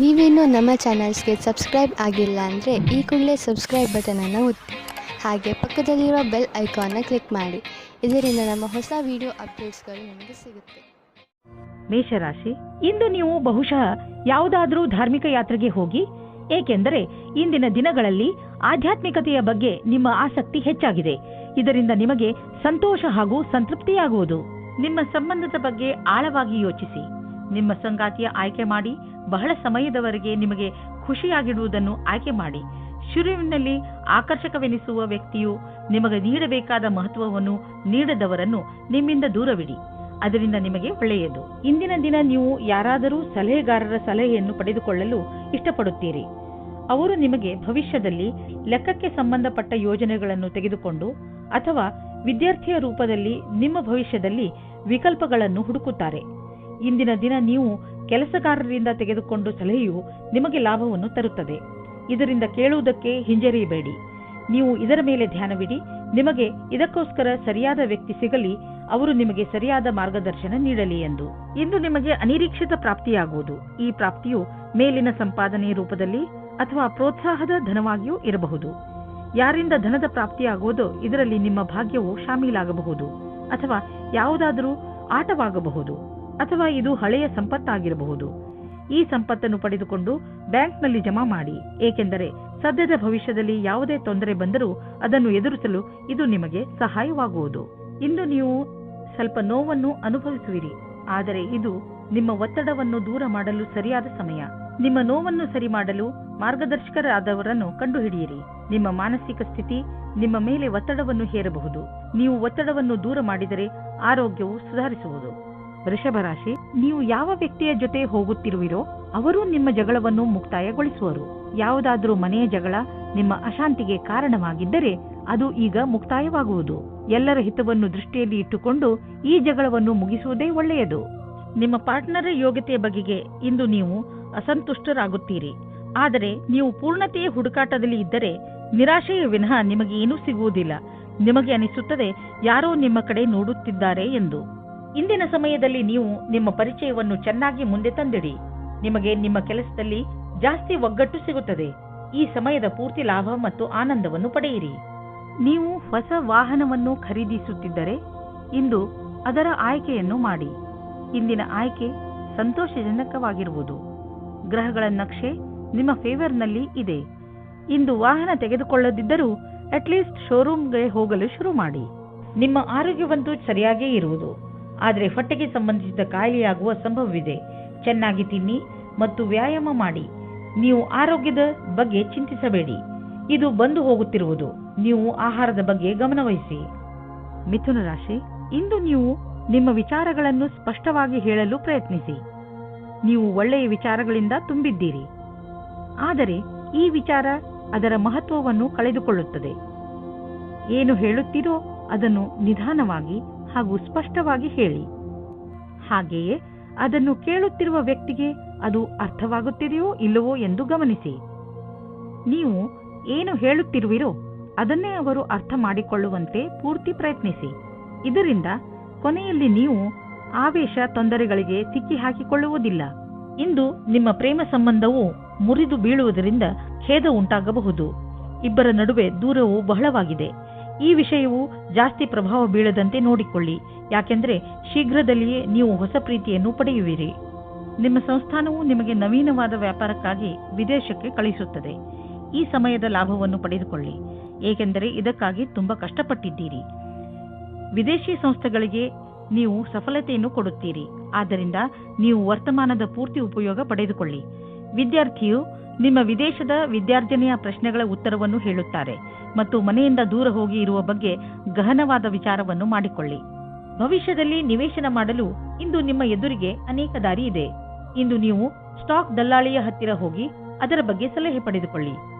ನೀವೇನೂ ನಮ್ಮ ಚಾನಲ್ಸ್ಗೆ ಸಬ್ಸ್ಕ್ರೈಬ್ ಆಗಿಲ್ಲ ಅಂದರೆ ಈ ಕೂಡಲೇ ಸಬ್ಸ್ಕ್ರೈಬ್ ಬಟನನ್ನು ಒತ್ತಿ ಹಾಗೆ ಪಕ್ಕದಲ್ಲಿರೋ ಬೆಲ್ ಐಕಾನ್ನ ಕ್ಲಿಕ್ ಮಾಡಿ. ಇದರಿಂದ ನಮ್ಮ ಹೊಸ ವಿಡಿಯೋ ಅಪ್ಡೇಟ್ಸ್ಗಳು ನಿಮಗೆ ಸಿಗುತ್ತೆ. ಮೇಷರಾಶಿ, ಇಂದು ನೀವು ಬಹುಶಃ ಯಾವುದಾದರೂ ಧಾರ್ಮಿಕ ಯಾತ್ರೆಗೆ ಹೋಗಿ, ಏಕೆಂದರೆ ಇಂದಿನ ದಿನಗಳಲ್ಲಿ ಆಧ್ಯಾತ್ಮಿಕತೆಯ ಬಗ್ಗೆ ನಿಮ್ಮ ಆಸಕ್ತಿ ಹೆಚ್ಚಾಗಿದೆ. ಇದರಿಂದ ನಿಮಗೆ ಸಂತೋಷ ಹಾಗೂ ಸಂತೃಪ್ತಿಯಾಗುವುದು. ನಿಮ್ಮ ಸಂಬಂಧದ ಬಗ್ಗೆ ಆಳವಾಗಿ ಯೋಚಿಸಿ. ನಿಮ್ಮ ಸಂಗಾತಿಯ ಆಯ್ಕೆ ಮಾಡಿ. ಬಹಳ ಸಮಯದವರೆಗೆ ನಿಮಗೆ ಖುಷಿಯಾಗಿಡುವುದನ್ನು ಆಯ್ಕೆ ಮಾಡಿ. ಶುರುವಿನಲ್ಲಿ ಆಕರ್ಷಕವೆನಿಸುವ ವ್ಯಕ್ತಿಯು ನಿಮಗೆ ನೀಡಬೇಕಾದ ಮಹತ್ವವನ್ನು ನೀಡದವರನ್ನು ನಿಮ್ಮಿಂದ ದೂರವಿಡಿ. ಅದರಿಂದ ನಿಮಗೆ ಒಳ್ಳೆಯದು. ಇಂದಿನ ದಿನ ನೀವು ಯಾರಾದರೂ ಸಲಹೆಗಾರರ ಸಲಹೆಯನ್ನು ಪಡೆದುಕೊಳ್ಳಲು ಇಷ್ಟಪಡುತ್ತೀರಿ. ಅವರು ನಿಮಗೆ ಭವಿಷ್ಯದಲ್ಲಿ ಲೆಕ್ಕಕ್ಕೆ ಸಂಬಂಧಪಟ್ಟ ಯೋಜನೆಗಳನ್ನು ತೆಗೆದುಕೊಂಡು ಅಥವಾ ವಿದ್ಯಾರ್ಥಿಯ ರೂಪದಲ್ಲಿ ನಿಮ್ಮ ಭವಿಷ್ಯದಲ್ಲಿ ವಿಕಲ್ಪಗಳನ್ನು ಹುಡುಕುತ್ತಾರೆ. ಇಂದಿನ ದಿನ ನೀವು ಕೆಲಸಗಾರರಿಂದ ತೆಗೆದುಕೊಂಡು ಸಲಹೆಯು ನಿಮಗೆ ಲಾಭವನ್ನು ತರುತ್ತದೆ. ಇದರಿಂದ ಕೇಳುವುದಕ್ಕೆ ಹಿಂಜರಿಯಬೇಡಿ. ನೀವು ಇದರ ಮೇಲೆ ಧ್ಯಾನವಿಡಿ. ನಿಮಗೆ ಇದಕ್ಕೋಸ್ಕರ ಸರಿಯಾದ ವ್ಯಕ್ತಿ ಸಿಗಲಿ, ಅವರು ನಿಮಗೆ ಸರಿಯಾದ ಮಾರ್ಗದರ್ಶನ ನೀಡಲಿ ಎಂದು. ಇಂದು ನಿಮಗೆ ಅನಿರೀಕ್ಷಿತ ಪ್ರಾಪ್ತಿಯಾಗುವುದು. ಈ ಪ್ರಾಪ್ತಿಯು ಮೇಲಿನ ಸಂಪಾದನೆಯ ರೂಪದಲ್ಲಿ ಅಥವಾ ಪ್ರೋತ್ಸಾಹದ ಧನವಾಗಿಯೂ ಇರಬಹುದು. ಯಾರಿಂದ ಧನದ ಪ್ರಾಪ್ತಿಯಾಗುವುದೋ ಇದರಲ್ಲಿ ನಿಮ್ಮ ಭಾಗ್ಯವು ಶಾಮೀಲಾಗಬಹುದು, ಅಥವಾ ಯಾವುದಾದರೂ ಆಟವಾಗಬಹುದು, ಅಥವಾ ಇದು ಹಳೆಯ ಸಂಪತ್ತಾಗಿರಬಹುದು. ಈ ಸಂಪತ್ತನ್ನು ಪಡೆದುಕೊಂಡು ಬ್ಯಾಂಕ್ನಲ್ಲಿ ಜಮಾ ಮಾಡಿ, ಏಕೆಂದರೆ ಸದ್ಯದ ಭವಿಷ್ಯದಲ್ಲಿ ಯಾವುದೇ ತೊಂದರೆ ಬಂದರೂ ಅದನ್ನು ಎದುರಿಸಲು ಇದು ನಿಮಗೆ ಸಹಾಯವಾಗುವುದು. ಇಂದು ನೀವು ಸ್ವಲ್ಪ ನೋವನ್ನು ಅನುಭವಿಸುವಿರಿ, ಆದರೆ ಇದು ನಿಮ್ಮ ಒತ್ತಡವನ್ನು ದೂರ ಮಾಡಲು ಸರಿಯಾದ ಸಮಯ. ನಿಮ್ಮ ನೋವನ್ನು ಸರಿ ಮಾಡಲು ಮಾರ್ಗದರ್ಶಕರಾದವರನ್ನು ಕಂಡುಹಿಡಿಯಿರಿ. ನಿಮ್ಮ ಮಾನಸಿಕ ಸ್ಥಿತಿ ನಿಮ್ಮ ಮೇಲೆ ಒತ್ತಡವನ್ನು ಹೇರಬಹುದು. ನೀವು ಒತ್ತಡವನ್ನು ದೂರ ಮಾಡಿದರೆ ಆರೋಗ್ಯವು ಸುಧಾರಿಸುವುದು. ವೃಷಭ ರಾಶಿ, ನೀವು ಯಾವ ವ್ಯಕ್ತಿಯ ಜೊತೆ ಹೋಗುತ್ತಿರುವಿರೋ ಅವರು ನಿಮ್ಮ ಜಗಳವನ್ನು ಮುಕ್ತಾಯಗೊಳಿಸುವರು. ಯಾವುದಾದರೂ ಮನೆಯ ಜಗಳ ನಿಮ್ಮ ಅಶಾಂತಿಗೆ ಕಾರಣವಾಗಿದ್ದರೆ ಅದು ಈಗ ಮುಕ್ತಾಯವಾಗುವುದು. ಎಲ್ಲರ ಹಿತವನ್ನು ದೃಷ್ಟಿಯಲ್ಲಿ ಇಟ್ಟುಕೊಂಡು ಈ ಜಗಳವನ್ನು ಮುಗಿಸುವುದೇ ಒಳ್ಳೆಯದು. ನಿಮ್ಮ ಪಾರ್ಟ್ನರ್ ಯೋಗ್ಯತೆಯ ಬಗೆಗೆ ಇಂದು ನೀವು ಅಸಂತುಷ್ಟರಾಗುತ್ತೀರಿ. ಆದರೆ ನೀವು ಪೂರ್ಣತೆಯ ಹುಡುಕಾಟದಲ್ಲಿ ಇದ್ದರೆ ನಿರಾಶೆಯ ವಿನಃ ನಿಮಗೆ ಏನೂ ಸಿಗುವುದಿಲ್ಲ. ನಿಮಗೆ ಅನಿಸುತ್ತದೆ ಯಾರೋ ನಿಮ್ಮ ಕಡೆ ನೋಡುತ್ತಿದ್ದಾರೆ ಎಂದು. ಇಂದಿನ ಸಮಯದಲ್ಲಿ ನೀವು ನಿಮ್ಮ ಪರಿಚಯವನ್ನು ಚೆನ್ನಾಗಿ ಮುಂದೆ ತಂದಿಡಿ. ನಿಮಗೆ ನಿಮ್ಮ ಕೆಲಸದಲ್ಲಿ ಜಾಸ್ತಿ ಒಗ್ಗಟ್ಟು ಸಿಗುತ್ತದೆ. ಈ ಸಮಯದ ಪೂರ್ತಿ ಲಾಭ ಮತ್ತು ಆನಂದವನ್ನು ಪಡೆಯಿರಿ. ನೀವು ಹೊಸ ವಾಹನವನ್ನು ಖರೀದಿಸುತ್ತಿದ್ದರೆ ಇಂದು ಅದರ ಆಯ್ಕೆಯನ್ನು ಮಾಡಿ. ಇಂದಿನ ಆಯ್ಕೆ ಸಂತೋಷಜನಕವಾಗಿರುವುದು. ಗ್ರಹಗಳ ನಕ್ಷೆ ನಿಮ್ಮ ಫೇವರ್ನಲ್ಲಿ ಇದೆ. ಇಂದು ವಾಹನ ತೆಗೆದುಕೊಳ್ಳದಿದ್ದರೂ ಅಟ್ಲೀಸ್ಟ್ ಶೋರೂಮ್ಗೆ ಹೋಗಲು ಶುರು ಮಾಡಿ. ನಿಮ್ಮ ಆರೋಗ್ಯವಂತೂ ಸರಿಯಾಗೇ ಇರುವುದು, ಆದರೆ ಹೊಟ್ಟೆಗೆ ಸಂಬಂಧಿಸಿದ ಕಾಯಿಲೆಯಾಗುವ ಸಂಭವವಿದೆ. ಚೆನ್ನಾಗಿ ತಿನ್ನಿ ಮತ್ತು ವ್ಯಾಯಾಮ ಮಾಡಿ. ನೀವು ಆರೋಗ್ಯದ ಬಗ್ಗೆ ಚಿಂತಿಸಬೇಡಿ, ಇದು ಬಂದು ಹೋಗುತ್ತಿರುವುದು. ನೀವು ಆಹಾರದ ಬಗ್ಗೆ ಗಮನವಹಿಸಿ. ಮಿಥುನ ರಾಶಿ, ಇಂದು ನೀವು ನಿಮ್ಮ ವಿಚಾರಗಳನ್ನು ಸ್ಪಷ್ಟವಾಗಿ ಹೇಳಲು ಪ್ರಯತ್ನಿಸಿ. ನೀವು ಒಳ್ಳೆಯ ವಿಚಾರಗಳಿಂದ ತುಂಬಿದ್ದೀರಿ, ಆದರೆ ಈ ವಿಚಾರ ಅದರ ಮಹತ್ವವನ್ನು ಕಳೆದುಕೊಳ್ಳುತ್ತದೆ. ಏನು ಹೇಳುತ್ತೀರೋ ಅದನ್ನು ನಿಧಾನವಾಗಿ ಹಾಗೂ ಸ್ಪಷ್ಟವಾಗಿ ಹೇಳಿ. ಹಾಗೆಯೇ ಅದನ್ನು ಕೇಳುತ್ತಿರುವ ವ್ಯಕ್ತಿಗೆ ಅದು ಅರ್ಥವಾಗುತ್ತಿದೆಯೋ ಇಲ್ಲವೋ ಎಂದು ಗಮನಿಸಿ. ನೀವು ಏನು ಹೇಳುತ್ತಿರುವಿರೋ ಅದನ್ನೇ ಅವರು ಅರ್ಥ ಮಾಡಿಕೊಳ್ಳುವಂತೆ ಪೂರ್ತಿ ಪ್ರಯತ್ನಿಸಿ. ಇದರಿಂದ ಕೊನೆಯಲ್ಲಿ ನೀವು ಆವೇಶ ತೊಂದರೆಗಳಿಗೆ ಸಿಕ್ಕಿ ಹಾಕಿಕೊಳ್ಳುವುದಿಲ್ಲ. ಇಂದು ನಿಮ್ಮ ಪ್ರೇಮ ಸಂಬಂಧವು ಮುರಿದು ಬೀಳುವುದರಿಂದ ಖೇದ ಉಂಟಾಗಬಹುದು. ಇಬ್ಬರ ನಡುವೆ ದೂರವು ಬಹಳವಾಗಿದೆ. ಈ ವಿಷಯವು ಜಾಸ್ತಿ ಪ್ರಭಾವ ಬೀಳದಂತೆ ನೋಡಿಕೊಳ್ಳಿ, ಯಾಕೆಂದರೆ ಶೀಘ್ರದಲ್ಲಿಯೇ ನೀವು ಹೊಸ ಪ್ರೀತಿಯನ್ನು ಪಡೆಯುವಿರಿ. ನಿಮ್ಮ ಸಂಸ್ಥಾನವು ನಿಮಗೆ ನವೀನವಾದ ವ್ಯಾಪಾರಕ್ಕಾಗಿ ವಿದೇಶಕ್ಕೆ ಕಳಿಸುತ್ತದೆ. ಈ ಸಮಯದ ಲಾಭವನ್ನು ಪಡೆದುಕೊಳ್ಳಿ, ಏಕೆಂದರೆ ಇದಕ್ಕಾಗಿ ತುಂಬಾ ಕಷ್ಟಪಟ್ಟಿದ್ದೀರಿ. ವಿದೇಶಿ ಸಂಸ್ಥೆಗಳಿಗೆ ನೀವು ಸಫಲತೆಯನ್ನು ಕೊಡುತ್ತೀರಿ, ಆದ್ದರಿಂದ ನೀವು ವರ್ತಮಾನದ ಪೂರ್ತಿ ಉಪಯೋಗ ಪಡೆದುಕೊಳ್ಳಿ. ವಿದ್ಯಾರ್ಥಿಯು ನಿಮ್ಮ ವಿದೇಶದ ವಿದ್ಯಾರ್ಜನೆಯ ಪ್ರಶ್ನೆಗಳ ಉತ್ತರವನ್ನು ಹೇಳುತ್ತಾರೆ ಮತ್ತು ಮನೆಯಿಂದ ದೂರ ಹೋಗಿ ಇರುವ ಬಗ್ಗೆ ಗಹನವಾದ ವಿಚಾರವನ್ನು ಮಾಡಿಕೊಳ್ಳಿ. ಭವಿಷ್ಯದಲ್ಲಿ ನಿವೇಶನ ಮಾಡಲು ಇಂದು ನಿಮ್ಮ ಎದುರಿಗೆ ಅನೇಕ ದಾರಿ ಇದೆ. ಇಂದು ನೀವು ಸ್ಟಾಕ್ ದಲ್ಲಾಳಿಯ ಹತ್ತಿರ ಹೋಗಿ ಅದರ ಬಗ್ಗೆ ಸಲಹೆ ಪಡೆದುಕೊಳ್ಳಿ.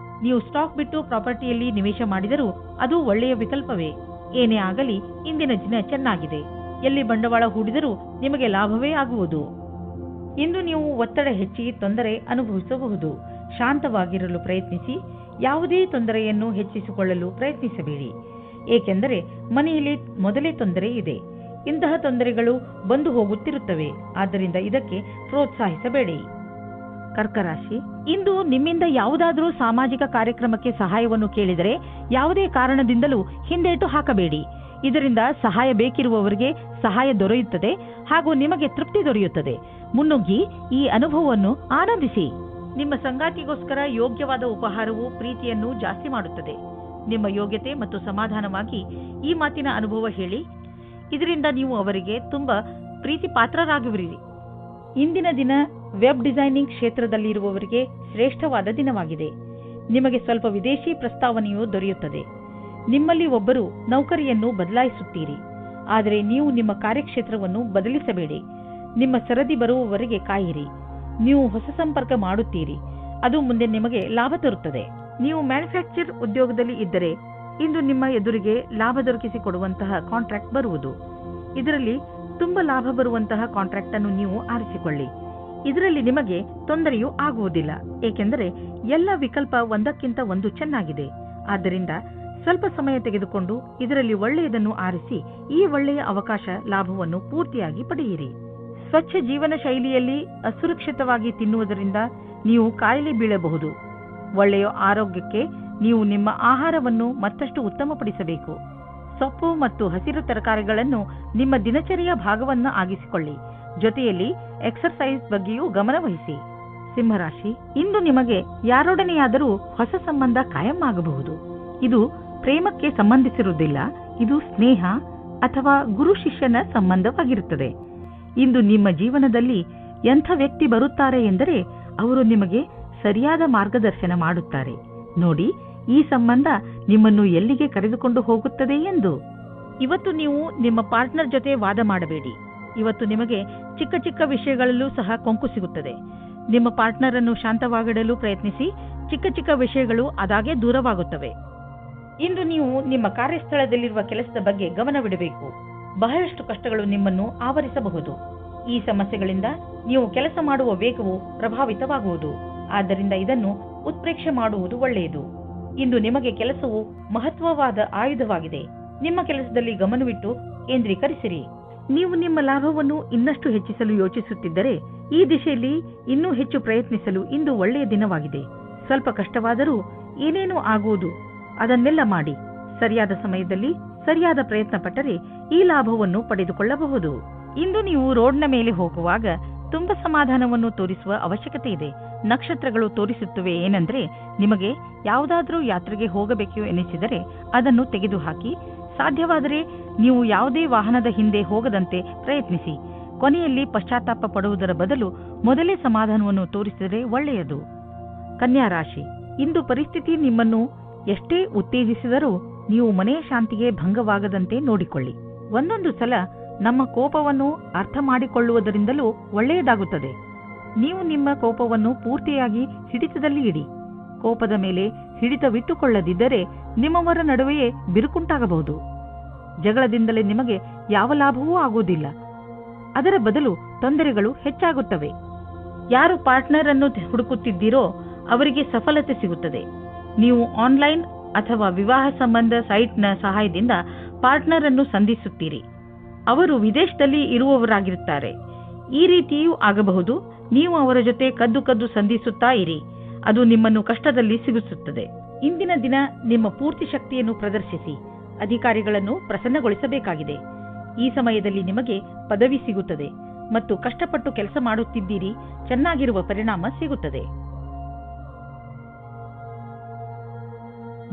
ನೀವು ಸ್ಟಾಕ್ ಬಿಟ್ಟು ಪ್ರಾಪರ್ಟಿಯಲ್ಲಿ ನಿವೇಶ ಮಾಡಿದರೂ ಅದು ಒಳ್ಳೆಯ ವಿಕಲ್ಪವೇ. ಏನೇ ಆಗಲಿ ಇಂದಿನ ದಿನ ಚೆನ್ನಾಗಿದೆ. ಎಲ್ಲಿ ಬಂಡವಾಳ ಹೂಡಿದರೂ ನಿಮಗೆ ಲಾಭವೇ ಆಗುವುದು. ಇಂದು ನೀವು ಒತ್ತಡ ಹೆಚ್ಚಿ ತೊಂದರೆ ಅನುಭವಿಸಬಹುದು. ಶಾಂತವಾಗಿರಲು ಪ್ರಯತ್ನಿಸಿ. ಯಾವುದೇ ತೊಂದರೆಯನ್ನು ಹೆಚ್ಚಿಸಿಕೊಳ್ಳಲು ಪ್ರಯತ್ನಿಸಬೇಡಿ, ಏಕೆಂದರೆ ಮನೆಯಲ್ಲಿ ಮೊದಲೇ ತೊಂದರೆ ಇದೆ. ಇಂತಹ ತೊಂದರೆಗಳು ಬಂದು ಹೋಗುತ್ತಿರುತ್ತವೆ, ಆದ್ದರಿಂದ ಇದಕ್ಕೆ ಪ್ರೋತ್ಸಾಹಿಸಬೇಡಿ. ಕರ್ಕ ರಾಶಿ, ಇಂದು ನಿಮ್ಮಿಂದ ಯಾವುದಾದರೂ ಸಾಮಾಜಿಕ ಕಾರ್ಯಕ್ರಮಕ್ಕೆ ಸಹಾಯವನ್ನು ಕೇಳಿದರೆ ಯಾವುದೇ ಕಾರಣದಿಂದಲೂ ಹಿಂದೇಟು ಹಾಕಬೇಡಿ. ಇದರಿಂದ ಸಹಾಯ ಬೇಕಿರುವವರಿಗೆ ಸಹಾಯ ದೊರೆಯುತ್ತದೆ ಹಾಗೂ ನಿಮಗೆ ತೃಪ್ತಿ ದೊರೆಯುತ್ತದೆ. ಮುನ್ನುಗ್ಗಿ ಈ ಅನುಭವವನ್ನು ಆನಂದಿಸಿ. ನಿಮ್ಮ ಸಂಗಾತಿಗೋಸ್ಕರ ಯೋಗ್ಯವಾದ ಉಪಹಾರವು ಪ್ರೀತಿಯನ್ನು ಜಾಸ್ತಿ ಮಾಡುತ್ತದೆ. ನಿಮ್ಮ ಯೋಗ್ಯತೆ ಮತ್ತು ಸಮಾಧಾನವಾಗಿ ಈ ಮಾತಿನ ಅನುಭವ ಹೇಳಿ. ಇದರಿಂದ ನೀವು ಅವರಿಗೆ ತುಂಬಾ ಪ್ರೀತಿ ಪಾತ್ರರಾಗುವಿರಿ. ಇಂದಿನ ದಿನ ವೆಬ್ ಡಿಸೈನಿಂಗ್ ಕ್ಷೇತ್ರದಲ್ಲಿರುವವರಿಗೆ ಶ್ರೇಷ್ಠವಾದ ದಿನವಾಗಿದೆ. ನಿಮಗೆ ಸ್ವಲ್ಪ ವಿದೇಶಿ ಪ್ರಸ್ತಾವನೆಯು ದೊರೆಯುತ್ತದೆ. ನಿಮ್ಮಲ್ಲಿ ಒಬ್ಬರು ನೌಕರಿಯನ್ನು ಬದಲಾಯಿಸುತ್ತೀರಿ. ಆದರೆ ನೀವು ನಿಮ್ಮ ಕಾರ್ಯಕ್ಷೇತ್ರವನ್ನು ಬದಲಿಸಬೇಡಿ. ನಿಮ್ಮ ಸರದಿ ಬರುವವರೆಗೆ ಕಾಯಿರಿ. ನೀವು ಹೊಸ ಸಂಪರ್ಕ ಮಾಡುತ್ತೀರಿ. ಅದು ಮುಂದೆ ನಿಮಗೆ ಲಾಭ ತರುತ್ತದೆ. ನೀವು ಮ್ಯಾನುಫ್ಯಾಕ್ಚರ್ ಉದ್ಯೋಗದಲ್ಲಿ ಇದ್ದರೆ ಇಂದು ನಿಮ್ಮ ಎದುರಿಗೆ ಲಾಭ ದೊರಕಿಸಿಕೊಡುವಂತಹ ಕಾಂಟ್ರಾಕ್ಟ್ ಬರುವುದು. ಇದರಲ್ಲಿ ತುಂಬಾ ಲಾಭ ಬರುವಂತಹ ಕಾಂಟ್ರಾಕ್ಟ್ ಅನ್ನು ನೀವು ಆರಿಸಿಕೊಳ್ಳಿ. ಇದರಲ್ಲಿ ನಿಮಗೆ ತೊಂದರೆಯೂ ಆಗುವುದಿಲ್ಲ, ಏಕೆಂದರೆ ಎಲ್ಲ ವಿಕಲ್ಪ ಒಂದಕ್ಕಿಂತ ಒಂದು ಚೆನ್ನಾಗಿದೆ. ಆದ್ದರಿಂದ ಸ್ವಲ್ಪ ಸಮಯ ತೆಗೆದುಕೊಂಡು ಇದರಲ್ಲಿ ಒಳ್ಳೆಯದನ್ನು ಆರಿಸಿ ಈ ಒಳ್ಳೆಯ ಅವಕಾಶ ಲಾಭವನ್ನು ಪೂರ್ತಿಯಾಗಿ ಪಡೆಯಿರಿ. ಸ್ವಚ್ಛ ಜೀವನ ಶೈಲಿಯಲ್ಲಿ ಅಸುರಕ್ಷಿತವಾಗಿ ತಿನ್ನುವುದರಿಂದ ನೀವು ಕಾಯಿಲೆ ಬೀಳಬಹುದು. ಒಳ್ಳೆಯ ಆರೋಗ್ಯಕ್ಕೆ ನೀವು ನಿಮ್ಮ ಆಹಾರವನ್ನು ಮತ್ತಷ್ಟು ಉತ್ತಮಪಡಿಸಬೇಕು. ಸೊಪ್ಪು ಮತ್ತು ಹಸಿರು ತರಕಾರಿಗಳನ್ನು ನಿಮ್ಮ ದಿನಚರಿಯ ಭಾಗವನ್ನು ಆಗಿಸಿಕೊಳ್ಳಿ. ಜೊತೆಯಲ್ಲಿ ಎಕ್ಸರ್ಸೈಸ್ ಬಗ್ಗೆಯೂ ಗಮನವಹಿಸಿ. ಸಿಂಹರಾಶಿ, ಇಂದು ನಿಮಗೆ ಯಾರೊಡನೆಯಾದರೂ ಹೊಸ ಸಂಬಂಧ ಕಾಯಂ ಆಗಬಹುದು. ಇದು ಪ್ರೇಮಕ್ಕೆ ಸಂಬಂಧಿಸಿರುವುದಿಲ್ಲ. ಇದು ಸ್ನೇಹ ಅಥವಾ ಗುರು ಶಿಷ್ಯನ ಸಂಬಂಧವಾಗಿರುತ್ತದೆ. ಇಂದು ನಿಮ್ಮ ಜೀವನದಲ್ಲಿ ಎಂಥ ವ್ಯಕ್ತಿ ಬರುತ್ತಾರೆ ಎಂದರೆ ಅವರು ನಿಮಗೆ ಸರಿಯಾದ ಮಾರ್ಗದರ್ಶನ ಮಾಡುತ್ತಾರೆ. ನೋಡಿ, ಈ ಸಂಬಂಧ ನಿಮ್ಮನ್ನು ಎಲ್ಲಿಗೆ ಕರೆದುಕೊಂಡು ಹೋಗುತ್ತದೆ ಎಂದು. ಇವತ್ತು ನೀವು ನಿಮ್ಮ ಪಾರ್ಟ್ನರ್ ಜೊತೆ ವಾದ ಮಾಡಬೇಡಿ. ಇವತ್ತು ನಿಮಗೆ ಚಿಕ್ಕ ಚಿಕ್ಕ ವಿಷಯಗಳಲ್ಲೂ ಸಹ ಕೊಂಕು ಸಿಗುತ್ತದೆ. ನಿಮ್ಮ ಪಾರ್ಟ್ನರ್ ಅನ್ನು ಶಾಂತವಾಗಿಡಲು ಪ್ರಯತ್ನಿಸಿ. ಚಿಕ್ಕ ಚಿಕ್ಕ ವಿಷಯಗಳು ಅದಾಗೆ ದೂರವಾಗುತ್ತವೆ. ಇಂದು ನೀವು ನಿಮ್ಮ ಕಾರ್ಯಸ್ಥಳದಲ್ಲಿರುವ ಕೆಲಸದ ಬಗ್ಗೆ ಗಮನವಿಡಬೇಕು. ಬಹಳಷ್ಟು ಕಷ್ಟಗಳು ನಿಮ್ಮನ್ನು ಆವರಿಸಬಹುದು. ಈ ಸಮಸ್ಯೆಗಳಿಂದ ನೀವು ಕೆಲಸ ಮಾಡುವ ವೇಗವು ಪ್ರಭಾವಿತವಾಗುವುದು. ಆದ್ದರಿಂದ ಇದನ್ನು ಉತ್ಪ್ರೇಕ್ಷೆ ಮಾಡುವುದು ಒಳ್ಳೆಯದು. ಇಂದು ನಿಮಗೆ ಕೆಲಸವು ಮಹತ್ವವಾದ ಆಯುಧವಾಗಿದೆ. ನಿಮ್ಮ ಕೆಲಸದಲ್ಲಿ ಗಮನವಿಟ್ಟು ಕೇಂದ್ರೀಕರಿಸಿರಿ. ನೀವು ನಿಮ್ಮ ಲಾಭವನ್ನು ಇನ್ನಷ್ಟು ಹೆಚ್ಚಿಸಲು ಯೋಚಿಸುತ್ತಿದ್ದರೆ ಈ ದಿಶೆಯಲ್ಲಿ ಇನ್ನೂ ಹೆಚ್ಚು ಪ್ರಯತ್ನಿಸಲು ಇಂದು ಒಳ್ಳೆಯ ದಿನವಾಗಿದೆ. ಸ್ವಲ್ಪ ಕಷ್ಟವಾದರೂ ಏನೇನೂ ಆಗುವುದು, ಅದನ್ನೆಲ್ಲ ಮಾಡಿ ಸರಿಯಾದ ಸಮಯದಲ್ಲಿ ಸರಿಯಾದ ಪ್ರಯತ್ನ ಪಟ್ಟರೆ ಈ ಲಾಭವನ್ನು ಪಡೆದುಕೊಳ್ಳಬಹುದು. ಇಂದು ನೀವು ರೋಡ್ನ ಮೇಲೆ ಹೋಗುವಾಗ ತುಂಬಾ ಸಮಾಧಾನವನ್ನು ತೋರಿಸುವ ಅವಶ್ಯಕತೆ ಇದೆ. ನಕ್ಷತ್ರಗಳು ತೋರಿಸುತ್ತವೆ ಏನಂದ್ರೆ, ನಿಮಗೆ ಯಾವುದಾದ್ರೂ ಯಾತ್ರೆಗೆ ಹೋಗಬೇಕು ಎನಿಸಿದರೆ ಅದನ್ನು ತೆಗೆದುಹಾಕಿ. ಸಾಧ್ಯವಾದರೆ ನೀವು ಯಾವುದೇ ವಾಹನದ ಹಿಂದೆ ಹೋಗದಂತೆ ಪ್ರಯತ್ನಿಸಿ. ಕೊನೆಯಲ್ಲಿ ಪಶ್ಚಾತ್ತಾಪ ಪಡುವುದರ ಬದಲು ಮೊದಲೇ ಸಮಾಧಾನವನ್ನು ತೋರಿಸಿದರೆ ಒಳ್ಳೆಯದು. ಕನ್ಯಾ ರಾಶಿ, ಇಂದು ಪರಿಸ್ಥಿತಿ ನಿಮ್ಮನ್ನು ಎಷ್ಟೇ ಉತ್ತೇಜಿಸಿದರೂ ನೀವು ಮನೆಯ ಶಾಂತಿಗೆ ಭಂಗವಾಗದಂತೆ ನೋಡಿಕೊಳ್ಳಿ. ಒಂದೊಂದು ಸಲ ನಮ್ಮ ಕೋಪವನ್ನು ಅರ್ಥ ಮಾಡಿಕೊಳ್ಳುವುದರಿಂದಲೂ ಒಳ್ಳೆಯದಾಗುತ್ತದೆ. ನೀವು ನಿಮ್ಮ ಕೋಪವನ್ನು ಪೂರ್ತಿಯಾಗಿ ಹಿಡಿತದಲ್ಲಿ ಇಡಿ. ಕೋಪದ ಮೇಲೆ ಹಿಡಿತವಿಟ್ಟುಕೊಳ್ಳದಿದ್ದರೆ ನಿಮ್ಮವರ ನಡುವೆಯೇ ಬಿರುಕುಂಟಾಗಬಹುದು. ಜಗಳದಿಂದಲೇ ನಿಮಗೆ ಯಾವ ಲಾಭವೂ ಆಗುವುದಿಲ್ಲ. ಅದರ ಬದಲು ತೊಂದರೆಗಳು ಹೆಚ್ಚಾಗುತ್ತವೆ. ಯಾರು ಪಾರ್ಟ್ನರ್ ಅನ್ನು ಹುಡುಕುತ್ತಿದ್ದೀರೋ ಅವರಿಗೆ ಸಫಲತೆ ಸಿಗುತ್ತದೆ. ನೀವು ಆನ್ಲೈನ್ ಅಥವಾ ವಿವಾಹ ಸಂಬಂಧ ಸೈಟ್ನ ಸಹಾಯದಿಂದ ಪಾರ್ಟ್ನರ್ ಅನ್ನು ಸಂಧಿಸುತ್ತೀರಿ. ಅವರು ವಿದೇಶದಲ್ಲಿ ಇರುವವರಾಗಿರುತ್ತಾರೆ. ಈ ರೀತಿಯೂ ಆಗಬಹುದು. ನೀವು ಅವರ ಜೊತೆ ಕದ್ದು ಸಂಧಿಸುತ್ತಾ ಇರಿ. ಅದು ನಿಮ್ಮನ್ನು ಕಷ್ಟದಲ್ಲಿ ಸಿಗಿಸುತ್ತದೆ. ಇಂದಿನ ದಿನ ನಿಮ್ಮ ಪೂರ್ತಿ ಶಕ್ತಿಯನ್ನು ಪ್ರದರ್ಶಿಸಿ. ಅಧಿಕಾರಿಗಳನ್ನು ಪ್ರಸನ್ನಗೊಳಿಸಬೇಕಾಗಿದೆ. ಈ ಸಮಯದಲ್ಲಿ ನಿಮಗೆ ಪದವಿ ಸಿಗುತ್ತದೆ ಮತ್ತು ಕಷ್ಟಪಟ್ಟು ಕೆಲಸ ಮಾಡುತ್ತಿದ್ದೀರಿ. ಚೆನ್ನಾಗಿರುವ ಪರಿಣಾಮ ಸಿಗುತ್ತದೆ.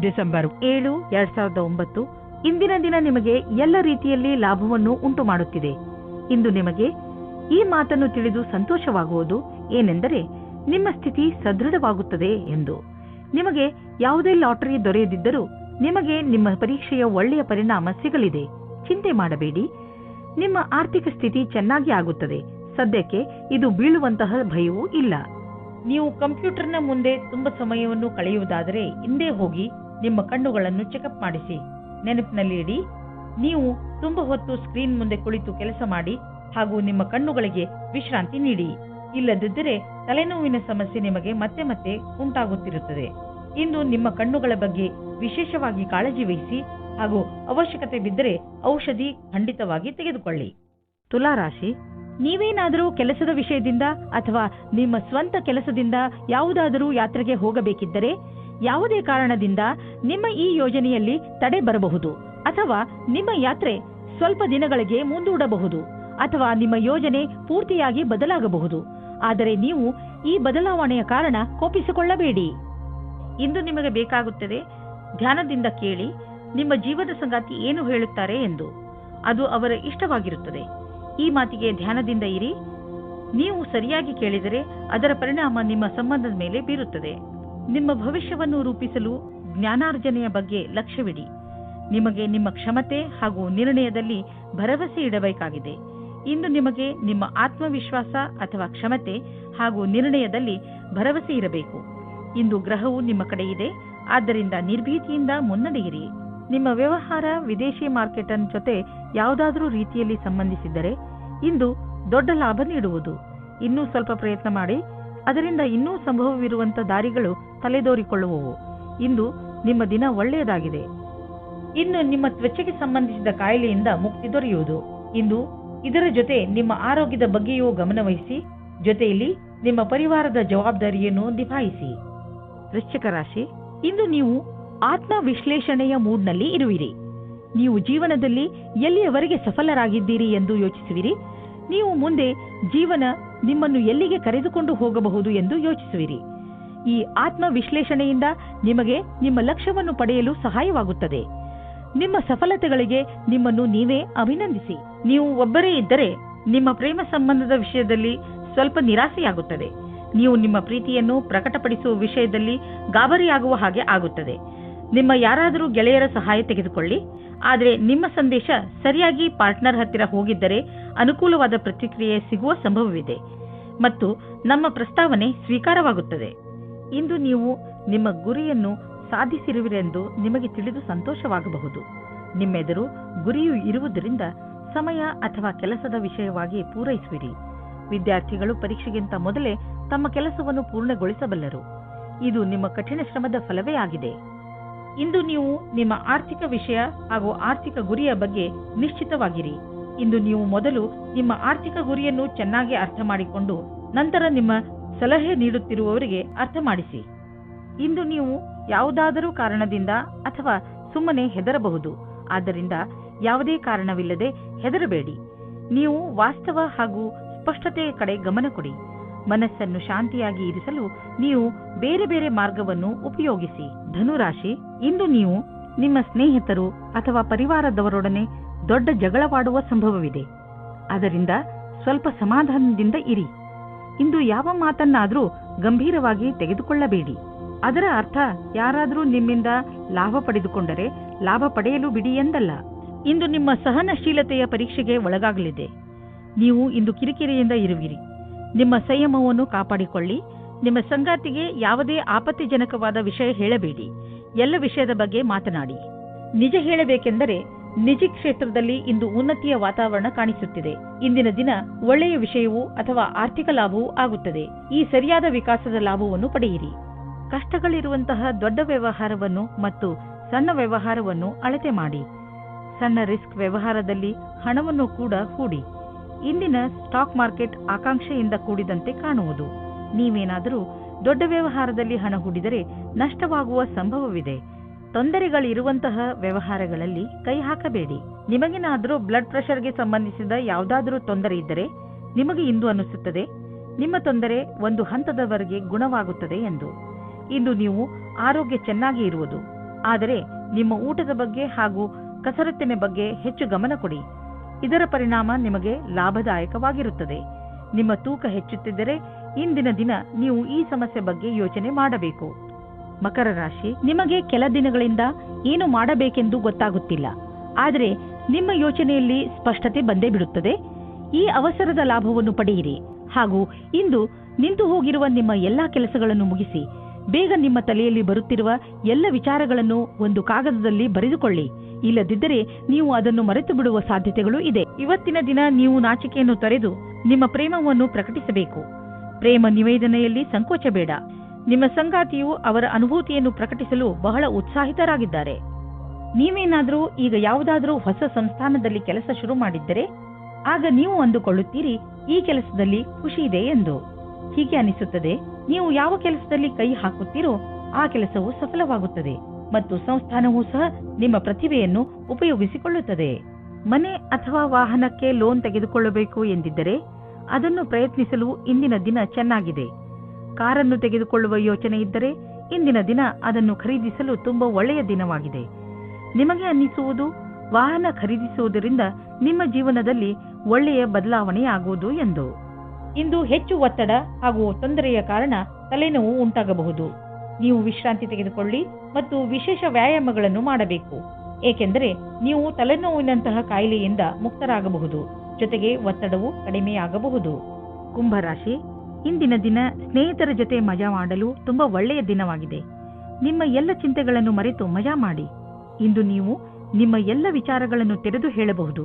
ಡಿಸೆಂಬರ್ 7, 2009 ಇಂದಿನ ದಿನ ನಿಮಗೆ ಎಲ್ಲ ರೀತಿಯಲ್ಲಿ ಲಾಭವನ್ನು ಉಂಟು ಮಾಡುತ್ತಿದೆ. ಇಂದು ನಿಮಗೆ ಈ ಮಾತನ್ನು ತಿಳಿದು ಸಂತೋಷವಾಗುವುದು ಏನೆಂದರೆ, ನಿಮ್ಮ ಸ್ಥಿತಿ ಸದೃಢವಾಗುತ್ತದೆ ಎಂದು. ನಿಮಗೆ ಯಾವುದೇ ಲಾಟರಿ ದೊರೆಯದಿದ್ದರೂ ನಿಮಗೆ ನಿಮ್ಮ ಪರೀಕ್ಷೆಯ ಒಳ್ಳೆಯ ಪರಿಣಾಮ ಸಿಗಲಿದೆ. ಚಿಂತೆ ಮಾಡಬೇಡಿ. ನಿಮ್ಮ ಆರ್ಥಿಕ ಸ್ಥಿತಿ ಚೆನ್ನಾಗಿ ಆಗುತ್ತದೆ. ಸದ್ಯಕ್ಕೆ ಇದು ಬೀಳುವಂತಹ ಭಯವೂ ಇಲ್ಲ. ನೀವು ಕಂಪ್ಯೂಟರ್ನ ಮುಂದೆ ತುಂಬಾ ಸಮಯವನ್ನು ಕಳೆಯುವುದಾದರೆ ಹಿಂದೆ ಹೋಗಿ ನಿಮ್ಮ ಕಣ್ಣುಗಳನ್ನು ಚೆಕಪ್ ಮಾಡಿಸಿ. ನೆನಪಿನಲ್ಲಿ ಇಡಿ, ನೀವು ತುಂಬಾ ಹೊತ್ತು ಸ್ಕ್ರೀನ್ ಮುಂದೆ ಕುಳಿತು ಕೆಲಸ ಮಾಡಿ ಹಾಗೂ ನಿಮ್ಮ ಕಣ್ಣುಗಳಿಗೆ ವಿಶ್ರಾಂತಿ ನೀಡಿ. ಇಲ್ಲದಿದ್ದರೆ ತಲೆನೋವಿನ ಸಮಸ್ಯೆ ನಿಮಗೆ ಮತ್ತೆ ಮತ್ತೆ ಉಂಟಾಗುತ್ತಿರುತ್ತದೆ. ಇಂದು ನಿಮ್ಮ ಕಣ್ಣುಗಳ ಬಗ್ಗೆ ವಿಶೇಷವಾಗಿ ಕಾಳಜಿ ವಹಿಸಿ ಹಾಗೂ ಅವಶ್ಯಕತೆ ಬಿದ್ದರೆ ಔಷಧಿ ಖಂಡಿತವಾಗಿ ತೆಗೆದುಕೊಳ್ಳಿ. ತುಲಾರಾಶಿ, ನೀವೇನಾದರೂ ಕೆಲಸದ ವಿಷಯದಿಂದ ಅಥವಾ ನಿಮ್ಮ ಸ್ವಂತ ಕೆಲಸದಿಂದ ಯಾವುದಾದರೂ ಯಾತ್ರೆಗೆ ಹೋಗಬೇಕಿದ್ದರೆ ಯಾವುದೇ ಕಾರಣದಿಂದ ನಿಮ್ಮ ಈ ಯೋಜನೆಯಲ್ಲಿ ತಡೆ ಬರಬಹುದು ಅಥವಾ ನಿಮ್ಮ ಯಾತ್ರೆ ಸ್ವಲ್ಪ ದಿನಗಳಿಗೆ ಮುಂದೂಡಬಹುದು ಅಥವಾ ನಿಮ್ಮ ಯೋಜನೆ ಪೂರ್ತಿಯಾಗಿ ಬದಲಾಗಬಹುದು. ಆದರೆ ನೀವು ಈ ಬದಲಾವಣೆಯ ಕಾರಣ ಕೋಪಿಸಿಕೊಳ್ಳಬೇಡಿ. ಇಂದು ನಿಮಗೆ ಬೇಕಾಗುತ್ತದೆ ಧ್ಯಾನದಿಂದ ಕೇಳಿ ನಿಮ್ಮ ಜೀವನ ಸಂಗಾತಿ ಏನು ಹೇಳುತ್ತಾರೆ ಎಂದು. ಅದು ಅವರ ಇಷ್ಟವಾಗಿರುತ್ತದೆ. ಈ ಮಾತಿಗೆ ಧ್ಯಾನದಿಂದ ಇರಿ. ನೀವು ಸರಿಯಾಗಿ ಕೇಳಿದರೆ ಅದರ ಪರಿಣಾಮ ನಿಮ್ಮ ಸಂಬಂಧದ ಮೇಲೆ ಬೀರುತ್ತದೆ. ನಿಮ್ಮ ಭವಿಷ್ಯವನ್ನು ರೂಪಿಸಲು ಜ್ಞಾನಾರ್ಜನೆಯ ಬಗ್ಗೆ ಲಕ್ಷ್ಯವಿಡಿ. ನಿಮಗೆ ನಿಮ್ಮ ಕ್ಷಮತೆ ಹಾಗೂ ನಿರ್ಣಯದಲ್ಲಿ ಭರವಸೆ ಇಡಬೇಕಾಗಿದೆ. ಇಂದು ನಿಮಗೆ ನಿಮ್ಮ ಆತ್ಮವಿಶ್ವಾಸ ಅಥವಾ ಕ್ಷಮತೆ ಹಾಗೂ ನಿರ್ಣಯದಲ್ಲಿ ಭರವಸೆ ಇರಬೇಕು. ಇಂದು ಗ್ರಹವು ನಿಮ್ಮ ಕಡೆ ಇದೆ, ಆದ್ದರಿಂದ ನಿರ್ಭೀತಿಯಿಂದ ಮುನ್ನಡೆಯಿರಿ. ನಿಮ್ಮ ವ್ಯವಹಾರ ವಿದೇಶಿ ಮಾರ್ಕೆಟ್ ಜೊತೆ ಯಾವುದಾದರೂ ರೀತಿಯಲ್ಲಿ ಸಂಬಂಧಿಸಿದ್ದರೆ ಇಂದು ದೊಡ್ಡ ಲಾಭ ನೀಡುವುದು. ಇನ್ನೂ ಸ್ವಲ್ಪ ಪ್ರಯತ್ನ ಮಾಡಿ, ಅದರಿಂದ ಇನ್ನೂ ಸಂಭವವಿರುವಂಥ ದಾರಿಗಳು ತಲೆದೋರಿಕೊಳ್ಳುವವು. ಇಂದು ನಿಮ್ಮ ದಿನ ಒಳ್ಳೆಯದಾಗಿದೆ. ಇನ್ನು ನಿಮ್ಮ ತ್ವಚೆಗೆ ಸಂಬಂಧಿಸಿದ ಕಾಯಿಲೆಯಿಂದ ಮುಕ್ತಿ ದೊರೆಯುವುದು. ಇಂದು ಇದರ ಜೊತೆ ನಿಮ್ಮ ಆರೋಗ್ಯದ ಬಗ್ಗೆಯೂ ಗಮನವಹಿಸಿ, ಜೊತೆಯಲ್ಲಿ ನಿಮ್ಮ ಪರಿವಾರದ ಜವಾಬ್ದಾರಿಯನ್ನು ನಿಭಾಯಿಸಿ. ವೃಶ್ಚಿಕ ರಾಶಿ, ಇಂದು ನೀವು ಆತ್ಮ ವಿಶ್ಲೇಷಣೆಯ ಮೂಡ್ನಲ್ಲಿ ಇರುವಿರಿ. ನೀವು ಜೀವನದಲ್ಲಿ ಎಲ್ಲಿಯವರೆಗೆ ಸಫಲರಾಗಿದ್ದೀರಿ ಎಂದು ಯೋಚಿಸುವಿರಿ. ನೀವು ಮುಂದೆ ಜೀವನ ನಿಮ್ಮನ್ನು ಎಲ್ಲಿಗೆ ಕರೆದುಕೊಂಡು ಹೋಗಬಹುದು ಎಂದು ಯೋಚಿಸುವಿರಿ. ಈ ಆತ್ಮ ವಿಶ್ಲೇಷಣೆಯಿಂದ ನಿಮಗೆ ನಿಮ್ಮ ಲಕ್ಷ್ಯವನ್ನು ಪಡೆಯಲು ಸಹಾಯವಾಗುತ್ತದೆ. ನಿಮ್ಮ ಸಫಲತೆಗಳಿಗೆ ನಿಮ್ಮನ್ನು ನೀವೇ ಅಭಿನಂದಿಸಿ. ನೀವು ಒಬ್ಬರೇ ಇದ್ದರೆ ನಿಮ್ಮ ಪ್ರೇಮ ಸಂಬಂಧದ ವಿಷಯದಲ್ಲಿ ಸ್ವಲ್ಪ ನಿರಾಸೆಯಾಗುತ್ತದೆ. ನೀವು ನಿಮ್ಮ ಪ್ರೀತಿಯನ್ನು ಪ್ರಕಟಪಡಿಸುವ ವಿಷಯದಲ್ಲಿ ಗಾಬರಿಯಾಗುವ ಹಾಗೆ ಆಗುತ್ತದೆ. ನಿಮ್ಮ ಯಾರಾದರೂ ಗೆಳೆಯರ ಸಹಾಯ ತೆಗೆದುಕೊಳ್ಳಿ. ಆದರೆ ನಿಮ್ಮ ಸಂದೇಶ ಸರಿಯಾಗಿ ಪಾರ್ಟ್ನರ್ ಹತ್ತಿರ ಹೋಗಿದ್ದರೆ ಅನುಕೂಲವಾದ ಪ್ರತಿಕ್ರಿಯೆ ಸಿಗುವ ಸಂಭವವಿದೆ ಮತ್ತು ನಮ್ಮ ಪ್ರಸ್ತಾವನೆ ಸ್ವೀಕಾರವಾಗುತ್ತದೆ. ಇಂದು ನೀವು ನಿಮ್ಮ ಗುರಿಯನ್ನು ಸಾಧಿಸಿರುವಿರೆಂದು ನಿಮಗೆ ತಿಳಿದು ಸಂತೋಷವಾಗಬಹುದು. ನಿಮ್ಮೆದುರು ಗುರಿಯು ಇರುವುದರಿಂದ ಸಮಯ ಅಥವಾ ಕೆಲಸದ ವಿಷಯವಾಗಿ ಪೂರೈಸುವಿರಿ. ವಿದ್ಯಾರ್ಥಿಗಳು ಪರೀಕ್ಷೆಗಿಂತ ಮೊದಲೇ ತಮ್ಮ ಕೆಲಸವನ್ನು ಪೂರ್ಣಗೊಳಿಸಬಲ್ಲರು. ಇದು ನಿಮ್ಮ ಕಠಿಣ ಶ್ರಮದ ಫಲವೇ ಆಗಿದೆ. ಇಂದು ನೀವು ನಿಮ್ಮ ಆರ್ಥಿಕ ವಿಷಯ ಹಾಗೂ ಆರ್ಥಿಕ ಗುರಿಯ ಬಗ್ಗೆ ನಿಶ್ಚಿತವಾಗಿರಿ. ಇಂದು ನೀವು ಮೊದಲು ನಿಮ್ಮ ಆರ್ಥಿಕ ಗುರಿಯನ್ನು ಚೆನ್ನಾಗಿ ಅರ್ಥ ಮಾಡಿಕೊಂಡು ನಂತರ ನಿಮ್ಮ ಸಲಹೆ ನೀಡುತ್ತಿರುವವರಿಗೆ ಅರ್ಥ ಮಾಡಿಸಿ. ಇಂದು ನೀವು ಯಾವುದಾದರೂ ಕಾರಣದಿಂದ ಅಥವಾ ಸುಮ್ಮನೆ ಹೆದರಬಹುದು. ಆದ್ದರಿಂದ ಯಾವುದೇ ಕಾರಣವಿಲ್ಲದೆ ಹೆದರಬೇಡಿ. ನೀವು ವಾಸ್ತವ ಹಾಗೂ ಸ್ಪಷ್ಟತೆಯ ಕಡೆ ಗಮನ ಕೊಡಿ. ಮನಸ್ಸನ್ನು ಶಾಂತಿಯಾಗಿ ಇರಿಸಲು ನೀವು ಬೇರೆ ಬೇರೆ ಮಾರ್ಗವನ್ನು ಉಪಯೋಗಿಸಿ. ಧನುರಾಶಿ, ಇಂದು ನೀವು ನಿಮ್ಮ ಸ್ನೇಹಿತರು ಅಥವಾ ಪರಿವಾರದವರೊಡನೆ ದೊಡ್ಡ ಜಗಳವಾಡುವ ಸಂಭವವಿದೆ. ಅದರಿಂದ ಸ್ವಲ್ಪ ಸಮಾಧಾನದಿಂದ ಇರಿ. ಇಂದು ಯಾವ ಮಾತನ್ನಾದರೂ ಗಂಭೀರವಾಗಿ ತೆಗೆದುಕೊಳ್ಳಬೇಡಿ. ಅದರ ಅರ್ಥ ಯಾರಾದರೂ ನಿಮ್ಮಿಂದ ಲಾಭ ಪಡೆದುಕೊಂಡರೆ ಲಾಭ ಪಡೆಯಲು ಬಿಡಿ ಎಂದಲ್ಲ. ಇಂದು ನಿಮ್ಮ ಸಹನಶೀಲತೆಯ ಪರೀಕ್ಷೆಗೆ ಒಳಗಾಗಲಿದೆ. ನೀವು ಇಂದು ಕಿರಿಕಿರಿಯಿಂದ ಇರುವಿರಿ. ನಿಮ್ಮ ಸಂಯಮವನ್ನು ಕಾಪಾಡಿಕೊಳ್ಳಿ. ನಿಮ್ಮ ಸಂಗಾತಿಗೆ ಯಾವುದೇ ಆಪತ್ತಿಜನಕವಾದ ವಿಷಯ ಹೇಳಬೇಡಿ. ಎಲ್ಲ ವಿಷಯದ ಬಗ್ಗೆ ಮಾತನಾಡಿ. ನಿಜ ಹೇಳಬೇಕೆಂದರೆ ನಿಜ ಕ್ಷೇತ್ರದಲ್ಲಿ ಇಂದು ಉನ್ನತಿಯ ವಾತಾವರಣ ಕಾಣಿಸುತ್ತಿದೆ. ಇಂದಿನ ದಿನ ಒಳ್ಳೆಯ ವಿಷಯವೂ ಅಥವಾ ಆರ್ಥಿಕ ಲಾಭವೂ ಆಗುತ್ತದೆ. ಈ ಸರಿಯಾದ ವಿಕಾಸದ ಲಾಭವನ್ನು ಪಡೆಯಿರಿ. ಕಷ್ಟಗಳಿರುವಂತಹ ದೊಡ್ಡ ವ್ಯವಹಾರವನ್ನು ಮತ್ತು ಸಣ್ಣ ವ್ಯವಹಾರವನ್ನು ಅಳತೆ ಮಾಡಿ. ಸಣ್ಣ ರಿಸ್ಕ್ ವ್ಯವಹಾರದಲ್ಲಿ ಹಣವನ್ನು ಕೂಡ ಹೂಡಿ. ಇಂದಿನ ಸ್ಟಾಕ್ ಮಾರ್ಕೆಟ್ ಆಕಾಂಕ್ಷೆಯಿಂದ ಕೂಡಿದಂತೆ ಕಾಣುವುದು. ನೀವೇನಾದರೂ ದೊಡ್ಡ ವ್ಯವಹಾರದಲ್ಲಿ ಹಣ ಹೂಡಿದರೆ ನಷ್ಟವಾಗುವ ಸಂಭವವಿದೆ. ತೊಂದರೆಗಳಿರುವಂತಹ ವ್ಯವಹಾರಗಳಲ್ಲಿ ಕೈ ಹಾಕಬೇಡಿ. ನಿಮಗೇನಾದರೂ ಬ್ಲಡ್ ಪ್ರೆಷರ್ಗೆ ಸಂಬಂಧಿಸಿದ ಯಾವುದಾದರೂ ತೊಂದರೆ ಇದ್ದರೆ ನಿಮಗೆ ಇಂದು ಅನಿಸುತ್ತದೆ ನಿಮ್ಮ ತೊಂದರೆ ಒಂದು ಹಂತದವರೆಗೆ ಗುಣವಾಗುತ್ತದೆ ಎಂದು. ಇಂದು ನೀವು ಆರೋಗ್ಯ ಚೆನ್ನಾಗಿ ಇರುವುದು. ಆದರೆ ನಿಮ್ಮ ಊಟದ ಬಗ್ಗೆ ಹಾಗೂ ಕಸರತ್ತಿನ ಬಗ್ಗೆ ಹೆಚ್ಚು ಗಮನ ಕೊಡಿ. ಇದರ ಪರಿಣಾಮ ನಿಮಗೆ ಲಾಭದಾಯಕವಾಗಿರುತ್ತದೆ. ನಿಮ್ಮ ತೂಕ ಹೆಚ್ಚುತ್ತಿದ್ದರೆ ಇಂದಿನ ದಿನ ನೀವು ಈ ಸಮಸ್ಯೆ ಬಗ್ಗೆ ಯೋಚನೆ ಮಾಡಬೇಕು. ಮಕರ ರಾಶಿ, ನಿಮಗೆ ಕೆಲ ದಿನಗಳಿಂದ ಏನು ಮಾಡಬೇಕೆಂದು ಗೊತ್ತಾಗುತ್ತಿಲ್ಲ. ಆದರೆ ನಿಮ್ಮ ಯೋಚನೆಯಲ್ಲಿ ಸ್ಪಷ್ಟತೆ ಬಂದೇ ಬಿಡುತ್ತದೆ. ಈ ಅವಸರದ ಲಾಭವನ್ನು ಪಡೆಯಿರಿ ಹಾಗೂ ಇಂದು ನಿಂತು ಹೋಗಿರುವ ನಿಮ್ಮ ಎಲ್ಲಾ ಕೆಲಸಗಳನ್ನು ಮುಗಿಸಿ. ಬೇಗ ನಿಮ್ಮ ತಲೆಯಲ್ಲಿ ಬರುತ್ತಿರುವ ಎಲ್ಲ ವಿಚಾರಗಳನ್ನು ಒಂದು ಕಾಗದದಲ್ಲಿ ಬರೆದುಕೊಳ್ಳಿ. ಇಲ್ಲದಿದ್ದರೆ ನೀವು ಅದನ್ನು ಮರೆತು ಬಿಡುವ ಸಾಧ್ಯತೆಗಳು ಇದೆ. ಇವತ್ತಿನ ದಿನ ನೀವು ನಾಚಿಕೆಯನ್ನು ತೊರೆದು ನಿಮ್ಮ ಪ್ರೇಮವನ್ನು ಪ್ರಕಟಿಸಬೇಕು. ಪ್ರೇಮ ನಿವೇದನೆಯಲ್ಲಿ ಸಂಕೋಚ ಬೇಡ. ನಿಮ್ಮ ಸಂಗಾತಿಯು ಅವರ ಅನುಭೂತಿಯನ್ನು ಪ್ರಕಟಿಸಲು ಬಹಳ ಉತ್ಸಾಹಿತರಾಗಿದ್ದಾರೆ. ನೀವೇನಾದರೂ ಈಗ ಯಾವುದಾದರೂ ಹೊಸ ಸಂಸ್ಥಾನದಲ್ಲಿ ಕೆಲಸ ಶುರು ಮಾಡಿದ್ದರೆ ಆಗ ನೀವು ಅಂದುಕೊಳ್ಳುತ್ತೀರಿ ಈ ಕೆಲಸದಲ್ಲಿ ಖುಷಿ ಇದೆ ಎಂದು. ಹೀಗೆ ಅನಿಸುತ್ತದೆ, ನೀವು ಯಾವ ಕೆಲಸದಲ್ಲಿ ಕೈ ಹಾಕುತ್ತೀರೋ ಆ ಕೆಲಸವು ಸಫಲವಾಗುತ್ತದೆ ಮತ್ತು ಸಂಸ್ಥಾನವೂ ಸಹ ನಿಮ್ಮ ಪ್ರತಿಭೆಯನ್ನು ಉಪಯೋಗಿಸಿಕೊಳ್ಳುತ್ತದೆ. ಮನೆ ಅಥವಾ ವಾಹನಕ್ಕೆ ಲೋನ್ ತೆಗೆದುಕೊಳ್ಳಬೇಕು ಎಂದಿದ್ದರೆ ಅದನ್ನು ಪ್ರಯತ್ನಿಸಲು ಇಂದಿನ ದಿನ ಚೆನ್ನಾಗಿದೆ. ಕಾರನ್ನು ತೆಗೆದುಕೊಳ್ಳುವ ಯೋಚನೆ ಇದ್ದರೆ ಇಂದಿನ ದಿನ ಅದನ್ನು ಖರೀದಿಸಲು ತುಂಬಾ ಒಳ್ಳೆಯ ದಿನವಾಗಿದೆ. ನಿಮಗೆ ಅನ್ನಿಸುವುದು ವಾಹನ ಖರೀದಿಸುವುದರಿಂದ ನಿಮ್ಮ ಜೀವನದಲ್ಲಿ ಒಳ್ಳೆಯ ಬದಲಾವಣೆಯಾಗುವುದು ಎಂದು. ಇಂದು ಹೆಚ್ಚು ಒತ್ತಡ ಹಾಗೂ ತೊಂದರೆಯ ಕಾರಣ ತಲೆನೋವು ಉಂಟಾಗಬಹುದು. ನೀವು ವಿಶ್ರಾಂತಿ ತೆಗೆದುಕೊಳ್ಳಿ ಮತ್ತು ವಿಶೇಷ ವ್ಯಾಯಾಮಗಳನ್ನು ಮಾಡಬೇಕು, ಏಕೆಂದರೆ ನೀವು ತಲೆನೋವಿನಂತಹ ಕಾಯಿಲೆಯಿಂದ ಮುಕ್ತರಾಗಬಹುದು. ಜೊತೆಗೆ ಒತ್ತಡವು ಕಡಿಮೆಯಾಗಬಹುದು. ಕುಂಭರಾಶಿ, ಇಂದಿನ ದಿನ ಸ್ನೇಹಿತರ ಜೊತೆ ಮಜಾ ಮಾಡಲು ತುಂಬಾ ಒಳ್ಳೆಯ ದಿನವಾಗಿದೆ. ನಿಮ್ಮ ಎಲ್ಲ ಚಿಂತೆಗಳನ್ನು ಮರೆತು ಮಜಾ ಮಾಡಿ. ಇಂದು ನೀವು ನಿಮ್ಮ ಎಲ್ಲ ವಿಚಾರಗಳನ್ನು ತೆರೆದು ಹೇಳಬಹುದು.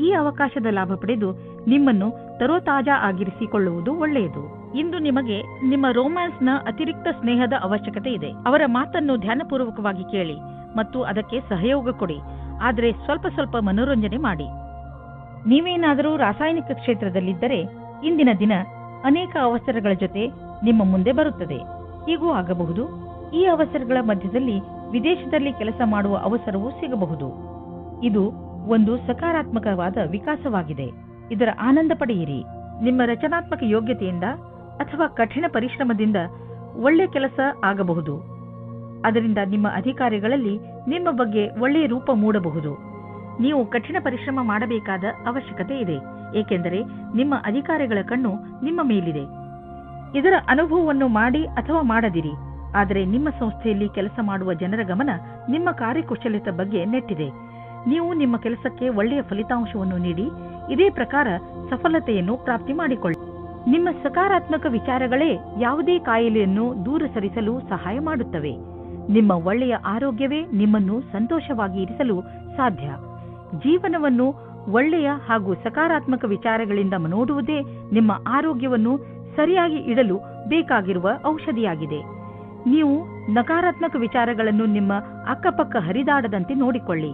ಈ ಅವಕಾಶದ ಲಾಭ ಪಡೆದು ನಿಮ್ಮನ್ನು ತರೋತಾಜಾ ಆಗಿರಿಸಿಕೊಳ್ಳುವುದು ಒಳ್ಳೆಯದು. ಇಂದು ನಿಮಗೆ ನಿಮ್ಮ ರೋಮ್ಯಾನ್ಸ್ನ ಅತಿರಿಕ್ತ ಸ್ನೇಹದ ಅವಶ್ಯಕತೆ ಇದೆ. ಅವರ ಮಾತನ್ನು ಧ್ಯಾನಪೂರ್ವಕವಾಗಿ ಕೇಳಿ ಮತ್ತು ಅದಕ್ಕೆ ಸಹಯೋಗ ಕೊಡಿ, ಆದರೆ ಸ್ವಲ್ಪ ಮನೋರಂಜನೆ ಮಾಡಿ. ನೀವೇನಾದರೂ ರಾಸಾಯನಿಕ ಕ್ಷೇತ್ರದಲ್ಲಿದ್ದರೆ ಇಂದಿನ ದಿನ ಅನೇಕ ಅವಸರಗಳ ಜೊತೆ ನಿಮ್ಮ ಮುಂದೆ ಬರುತ್ತದೆ. ಹೀಗೂ ಆಗಬಹುದು. ಈ ಅವಸರಗಳ ಮಧ್ಯದಲ್ಲಿ ವಿದೇಶದಲ್ಲಿ ಕೆಲಸ ಮಾಡುವ ಅವಸರವೂ ಸಿಗಬಹುದು. ಇದು ಒಂದು ಸಕಾರಾತ್ಮಕವಾದ ವಿಕಾಸವಾಗಿದೆ. ಇದರ ಆನಂದ ಪಡೆಯಿರಿ. ನಿಮ್ಮ ರಚನಾತ್ಮಕ ಯೋಗ್ಯತೆಯಿಂದ ಅಥವಾ ಕಠಿಣ ಪರಿಶ್ರಮದಿಂದ ಒಳ್ಳೆ ಕೆಲಸ ಆಗಬಹುದು. ಅದರಿಂದ ನಿಮ್ಮ ಅಧಿಕಾರಿಗಳಲ್ಲಿ ನಿಮ್ಮ ಬಗ್ಗೆ ಒಳ್ಳೆಯ ರೂಪ ಮೂಡಬಹುದು. ನೀವು ಕಠಿಣ ಪರಿಶ್ರಮ ಮಾಡಬೇಕಾದ ಅವಶ್ಯಕತೆ ಇದೆ, ಏಕೆಂದರೆ ನಿಮ್ಮ ಅಧಿಕಾರಿಗಳ ಕಣ್ಣು ನಿಮ್ಮ ಮೇಲಿದೆ. ಇದರ ಅನುಭವವನ್ನು ಮಾಡಿ ಅಥವಾ ಮಾಡದಿರಿ, ಆದರೆ ನಿಮ್ಮ ಸಂಸ್ಥೆಯಲ್ಲಿ ಕೆಲಸ ಮಾಡುವ ಜನರ ಗಮನ ನಿಮ್ಮ ಕಾರ್ಯಕುಶಲತೆ ಬಗ್ಗೆ ನೆಟ್ಟಿದೆ. ನೀವು ನಿಮ್ಮ ಕೆಲಸಕ್ಕೆ ಒಳ್ಳೆಯ ಫಲಿತಾಂಶವನ್ನು ನೀಡಿ ಇದೇ ಪ್ರಕಾರ ಸಫಲತೆಯನ್ನು ಪ್ರಾಪ್ತಿ ಮಾಡಿಕೊಳ್ಳಿ. ನಿಮ್ಮ ಸಕಾರಾತ್ಮಕ ವಿಚಾರಗಳೇ ಯಾವುದೇ ಕಾಯಿಲೆಯನ್ನು ದೂರ ಸರಿಸಲು ಸಹಾಯ ಮಾಡುತ್ತವೆ. ನಿಮ್ಮ ಒಳ್ಳೆಯ ಆರೋಗ್ಯವೇ ನಿಮ್ಮನ್ನು ಸಂತೋಷವಾಗಿ ಇರಿಸಲು ಸಾಧ್ಯ. ಜೀವನವನ್ನು ಒಳ್ಳೆಯ ಹಾಗೂ ಸಕಾರಾತ್ಮಕ ವಿಚಾರಗಳಿಂದ ನೋಡುವುದೇ ನಿಮ್ಮ ಆರೋಗ್ಯವನ್ನು ಸರಿಯಾಗಿ ಇಡಲು ಬೇಕಾಗಿರುವ ಔಷಧಿಯಾಗಿದೆ. ನೀವು ನಕಾರಾತ್ಮಕ ವಿಚಾರಗಳನ್ನು ನಿಮ್ಮ ಅಕ್ಕಪಕ್ಕ ಹರಿದಾಡದಂತೆ ನೋಡಿಕೊಳ್ಳಿ,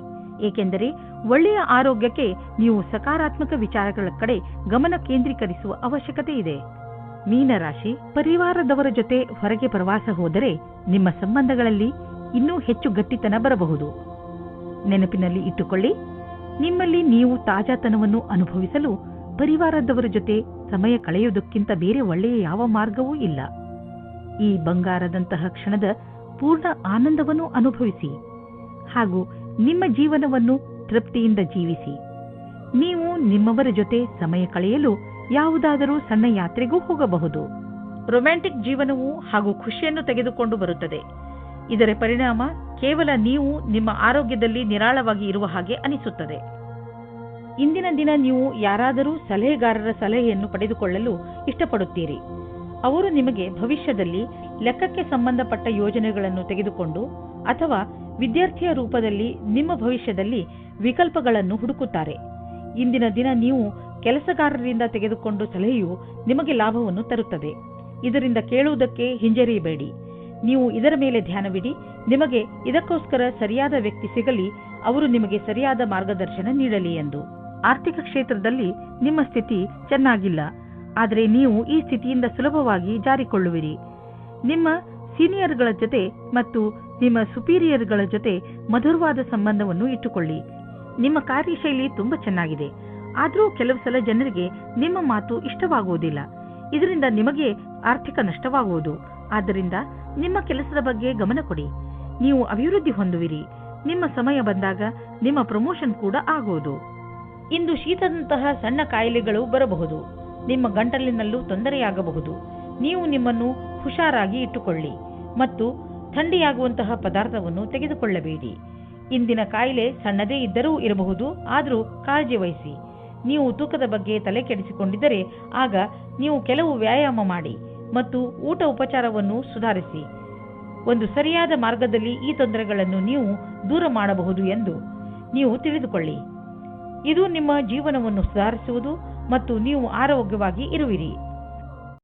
ಏಕೆಂದರೆ ಒಳ್ಳೆಯ ಆರೋಗ್ಯಕ್ಕೆ ನೀವು ಸಕಾರಾತ್ಮಕ ವಿಚಾರಗಳ ಕಡೆ ಗಮನ ಕೇಂದ್ರೀಕರಿಸುವ ಅವಶ್ಯಕತೆ ಇದೆ. ಮೀನರಾಶಿ, ಪರಿವಾರದವರ ಜೊತೆ ಹೊರಗೆ ಪ್ರವಾಸ ಹೋದರೆ ನಿಮ್ಮ ಸಂಬಂಧಗಳಲ್ಲಿ ಇನ್ನೂ ಹೆಚ್ಚು ಗಟ್ಟಿತನ ಬರಬಹುದು. ನೆನಪಿನಲ್ಲಿ ಇಟ್ಟುಕೊಳ್ಳಿ, ನಿಮ್ಮಲ್ಲಿ ನೀವು ತಾಜಾತನವನ್ನು ಅನುಭವಿಸಲು ಪರಿವಾರದವರ ಜೊತೆ ಸಮಯ ಕಳೆಯುವುದಕ್ಕಿಂತ ಬೇರೆ ಒಳ್ಳೆಯ ಯಾವ ಮಾರ್ಗವೂ ಇಲ್ಲ. ಈ ಬಂಗಾರದಂತಹ ಕ್ಷಣದ ಪೂರ್ಣ ಆನಂದವನ್ನು ಅನುಭವಿಸಿ ಹಾಗೂ ನಿಮ್ಮ ಜೀವನವನ್ನು ತೃಪ್ತಿಯಿಂದ ಜೀವಿಸಿ. ನೀವು ನಿಮ್ಮವರ ಜೊತೆ ಸಮಯ ಕಳೆಯಲು ಯಾವುದಾದರೂ ಸಣ್ಣ ಯಾತ್ರೆಗೂ ಹೋಗಬಹುದು. ರೊಮ್ಯಾಂಟಿಕ್ ಜೀವನವು ಹಾಗೂ ಖುಷಿಯನ್ನು ತೆಗೆದುಕೊಂಡು ಬರುತ್ತದೆ. ಇದರ ಪರಿಣಾಮ ಕೇವಲ ನೀವು ನಿಮ್ಮ ಆರೋಗ್ಯದಲ್ಲಿ ನಿರಾಳವಾಗಿ ಇರುವ ಹಾಗೆ ಅನಿಸುತ್ತದೆ. ಇಂದಿನ ದಿನ ನೀವು ಯಾರಾದರೂ ಸಲಹೆಗಾರರ ಸಲಹೆಯನ್ನು ಪಡೆದುಕೊಳ್ಳಲು ಇಷ್ಟಪಡುತ್ತೀರಿ. ಅವರು ನಿಮಗೆ ಭವಿಷ್ಯದಲ್ಲಿ ಲೆಕ್ಕಕ್ಕೆ ಸಂಬಂಧಪಟ್ಟ ಯೋಜನೆಗಳನ್ನು ತೆಗೆದುಕೊಂಡು ಅಥವಾ ವಿದ್ಯಾರ್ಥಿಯ ರೂಪದಲ್ಲಿ ನಿಮ್ಮ ಭವಿಷ್ಯದಲ್ಲಿ ವಿಕಲ್ಪಗಳನ್ನು ಹುಡುಕುತ್ತಾರೆ. ಇಂದಿನ ದಿನ ನೀವು ಕೆಲಸಗಾರರಿಂದ ತೆಗೆದುಕೊಂಡು ಸಲಹೆಯು ನಿಮಗೆ ಲಾಭವನ್ನು ತರುತ್ತದೆ. ಇದರಿಂದ ಕೇಳುವುದಕ್ಕೆ ಹಿಂಜರಿಯಬೇಡಿ. ನೀವು ಇದರ ಮೇಲೆ ಧ್ಯಾನವಿಡಿ. ನಿಮಗೆ ಇದಕ್ಕೋಸ್ಕರ ಸರಿಯಾದ ವ್ಯಕ್ತಿ ಸಿಗಲಿ, ಅವರು ನಿಮಗೆ ಸರಿಯಾದ ಮಾರ್ಗದರ್ಶನ ನೀಡಲಿ ಎಂದು. ಆರ್ಥಿಕ ಕ್ಷೇತ್ರದಲ್ಲಿ ನಿಮ್ಮ ಸ್ಥಿತಿ ಚೆನ್ನಾಗಿಲ್ಲ, ಆದರೆ ನೀವು ಈ ಸ್ಥಿತಿಯಿಂದ ಸುಲಭವಾಗಿ ಜಾರಿಕೊಳ್ಳುವಿರಿ. ನಿಮ್ಮ ಸೀನಿಯರ್ಗಳ ಜೊತೆ ಮತ್ತು ನಿಮ್ಮ ಸುಪೀರಿಯರ್ಗಳ ಜೊತೆ ಮಧುರವಾದ ಸಂಬಂಧವನ್ನು ಇಟ್ಟುಕೊಳ್ಳಿ. ನಿಮ್ಮ ಕಾರ್ಯಶೈಲಿ ತುಂಬಾ ಚೆನ್ನಾಗಿದೆ, ಆದರೂ ಕೆಲವು ಸಲ ಜನರಿಗೆ ನಿಮ್ಮ ಮಾತು ಇಷ್ಟವಾಗುವುದಿಲ್ಲ. ಇದರಿಂದ ನಿಮಗೆ ಆರ್ಥಿಕ ನಷ್ಟವಾಗುವುದು. ಆದ್ದರಿಂದ ನಿಮ್ಮ ಕೆಲಸದ ಬಗ್ಗೆ ಗಮನ ಕೊಡಿ. ನೀವು ಅಭಿವೃದ್ಧಿ ಹೊಂದುವಿರಿ. ನಿಮ್ಮ ಸಮಯ ಬಂದಾಗ ನಿಮ್ಮ ಪ್ರಮೋಷನ್ ಕೂಡ ಆಗುವುದು. ಇಂದು ಶೀತದಂತಹ ಸಣ್ಣ ಕಾಯಿಲೆಗಳು ಬರಬಹುದು. ನಿಮ್ಮ ಗಂಟಲಿನಲ್ಲೂ ತೊಂದರೆಯಾಗಬಹುದು. ನೀವು ನಿಮ್ಮನ್ನು ಹುಷಾರಾಗಿ ಇಟ್ಟುಕೊಳ್ಳಿ ಮತ್ತು ಥಂಡಿಯಾಗುವಂತಹ ಪದಾರ್ಥವನ್ನು ತೆಗೆದುಕೊಳ್ಳಬೇಡಿ. ಇಂದಿನ ಕಾಯಿಲೆ ಸಣ್ಣದೇ ಇದ್ದರೂ ಇರಬಹುದು, ಆದರೂ ಕಾಳಜಿ ವಹಿಸಿ. ನೀವು ತೂಕದ ಬಗ್ಗೆ ತಲೆ ಕೆಡಿಸಿಕೊಂಡಿದ್ದರೆ ಆಗ ನೀವು ಕೆಲವು ವ್ಯಾಯಾಮ ಮಾಡಿ ಮತ್ತು ಊಟ ಉಪಚಾರವನ್ನು ಸುಧಾರಿಸಿ. ಒಂದು ಸರಿಯಾದ ಮಾರ್ಗದಲ್ಲಿ ಈ ತೊಂದರೆಗಳನ್ನು ನೀವು ದೂರ ಮಾಡಬಹುದು ಎಂದು ನೀವು ತಿಳಿದುಕೊಳ್ಳಿ. ಇದು ನಿಮ್ಮ ಜೀವನವನ್ನು ಸುಧಾರಿಸುವುದು ಮತ್ತು ನೀವು ಆರೋಗ್ಯವಾಗಿ ಇರುವಿರಿ.